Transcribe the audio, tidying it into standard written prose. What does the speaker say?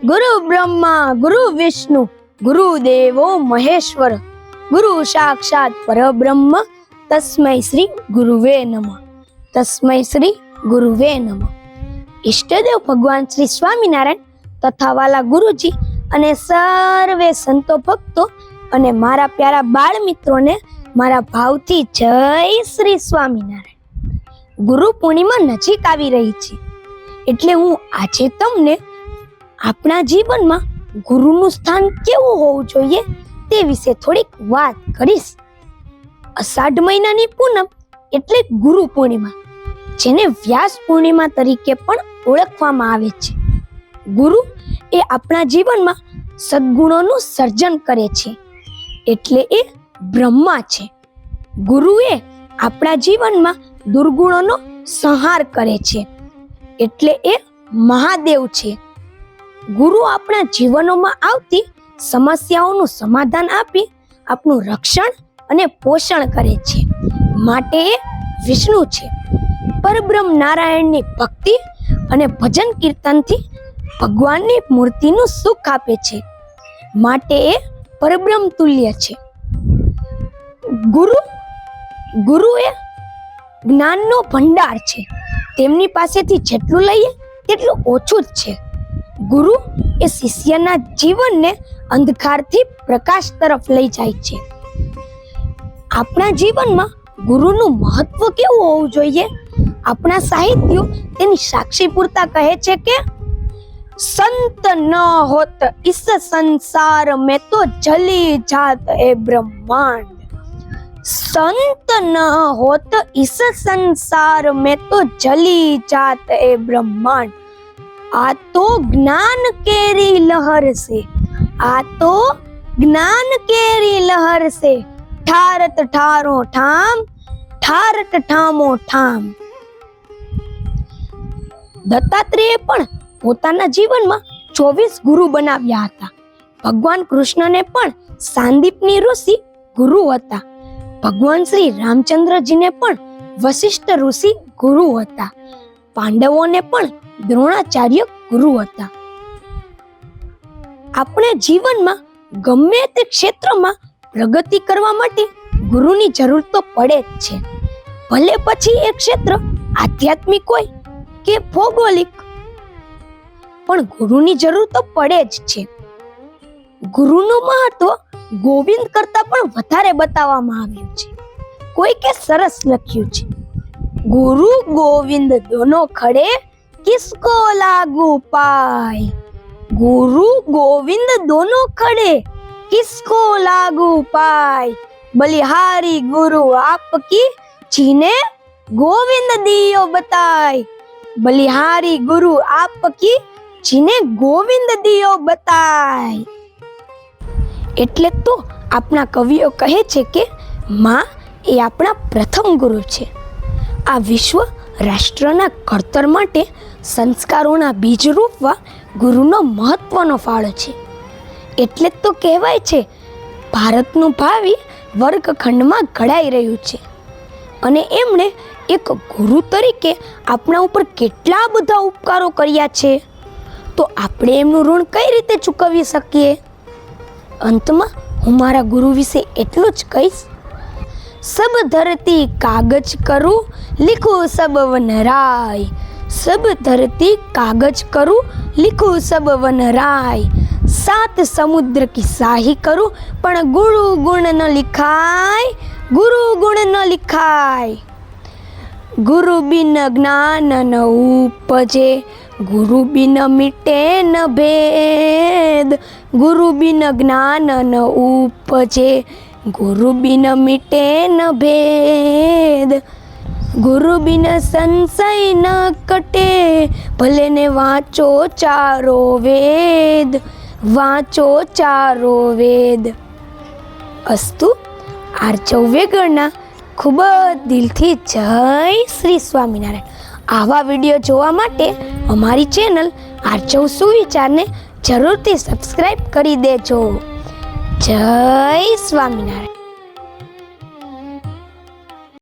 ગુરુ બ્રહ્મા ગુરુ વિષ્ણુ ગુરુ દેવો મહેશ્વર ગુરુ સાક્ષાત પરબ્રહ્મ તસ્મૈ શ્રી ગુરુવે નમઃ. તસ્મૈ શ્રી ગુરુવે નમઃ. ઈષ્ટદેવ ભગવાન શ્રી સ્વામિનારાયણ તથા વાલા ગુરુજી અને સર્વે સંતો ભક્તો અને મારા પ્યારા બાળ મિત્રોને મારા ભાવથી જય શ્રી સ્વામિનારાયણ. ગુરુ પૂર્ણિમા નજીક આવી રહી છે, એટલે હું આજે તમને આપણા જીવનમાં ગુરુનું સ્થાન કેવું હોવું જોઈએ તે વિશે થોડીક વાત કરીશ. અષાઢ મહિનાની પૂનમ એટલે ગુરુ પૂર્ણિમા, જેને વ્યાસ પૂર્ણિમા તરીકે પણ ઓળખવામાં આવે છે. ગુરુ એ આપણા જીવનમાં સદ્ગુણોનું સર્જન કરે છે, એટલે એ બ્રહ્મા છે. ગુરુ એ આપણા જીવનમાં દુર્ગુણોનો સંહાર કરે છે, એટલે એ મહાદેવ છે. ગુરુ આપણા જીવનોમાં આવતી સમસ્યાઓનું સમાધાન આપી આપણું રક્ષણ અને પોષણ કરે છે, માટે એ વિષ્ણુ છે. પરબ્રહ્મ નારાયણની ભક્તિ અને ભજન કીર્તનથી ભગવાનની મૂર્તિનું સુખ આપે છે, માટે એ પરબ્રહ્મ તુલ્ય છે. ગુરુ એ જ્ઞાનનો ભંડાર છે. તેમની પાસેથી જેટલું લઈએ તેટલું ઓછું જ છે. ગુરુ એ શિષ્યના જીવનને અંધકારથી પ્રકાશ તરફ લઈ જાય છે. આપણા જીવનમાં ગુરુનું મહત્વ કેવું હોવું જોઈએ? આપણા સાહિત્યો તેની સાક્ષી પૂરતા કહે છે કે સંત ન હોત ઇસ સંસાર મેં તો જલી જાત એ બ્રહ્માંડ. સંત ન હોત इस संसार में तो जली जात ए ब्रह्मांड. आ तो ज्ञान केरी लहर से, आ तो ज्ञान केरी लहर से ठारत ठारो ठाम, ठारत ठामो ठाम. દત્તાત્રેય પણ પોતાના જીવનમાં 24 ગુરુ બનાવ્યા હતા. ભગવાન કૃષ્ણને પણ સાંદીપની ઋષિ ગુરુ હતા. ભગવાન શ્રી રામચંદ્રજીને પણ વશિષ્ઠ ઋષિ ગુરુ હતા. પાંડવોને પણ દ્રોણાચાર્ય ગુરુ હતા. આપણે જીવનમાં ગમે તે ક્ષેત્રમાં પ્રગતિ કરવા માટે ગુરુની જરૂર તો પડે જ છે. ભલે પછી એ ક્ષેત્ર આધ્યાત્મિક હોય કે ભૌગોલિક, પણ ગુરુની જરૂર તો પડે જ છે. ગુરુનું મહત્વ ગોવિંદ કરતા પણ વધારે બતાવવામાં આવ્યું છે. કોઈ કે સરસ લખ્યું છે, ગુરુ ગોવિંદ દોનો ખડે કિસકો લાગુ પાય. ગુરુ ગોવિંદ દોનો ખડે કિસકો લાગુ પાય. બલિહારી ગુરુ આપકી જીને ગોવિંદ દિયો બતાય. બલિહારી ગુરુ આપકી જીને ગોવિંદ દિયો બતાય. એટલે તો આપણા કવિઓ કહે છે કે માં એ આપણા પ્રથમ ગુરુ છે. આ વિશ્વ રાષ્ટ્રના ઘડતર માટે સંસ્કારોના બીજ રૂપવા ગુરુનો મહત્વનો ફાળો છે. એટલે તો કહેવાય છે ભારતનું ભાવિ વર્ગખંડમાં ઘડાઈ રહ્યું છે. અને એમણે એક ગુરુ તરીકે આપણા ઉપર કેટલા બધા ઉપકારો કર્યા છે, તો આપણે એમનું ઋણ કઈ રીતે ચૂકવી શકીએ? અંતમાં હું મારા ગુરુ વિશે એટલું જ કહીશ. સબ ધરતી કાગજ કરું લીખું સબ વનરાય. સબ ધરતી કાગજ કરું લીખું સબ વનરાય. સાત સમુદ્ર કી શાહી કરું પણ ગુરુ ગુણ ન લિખાય. ગુરુ ગુણ ન લિખાય. ગુરુ બિન જ્ઞાન ન ઉપજે, ગુરુ બિન મિટે ન ભેદ. ગુરુ બિન જ્ઞાન ન ઉપજે, ગુરુ બિન મિટે ન ભેદ. ગુરુ બિન સંશય ન કટે, ભલે ને વાંચો ચારો વેદ. વાંચો ચારો વેદ. અસ્તુ. આર્ચવ વેગળના ખૂબ જ દિલથી જય શ્રી સ્વામિનારાયણ. આવા વિડીયો જોવા માટે અમારી ચેનલ આર્ચવ સુવિચારને જરૂરથી સબસ્ક્રાઇબ કરી દેજો. જય સ્વામિનારાયણ.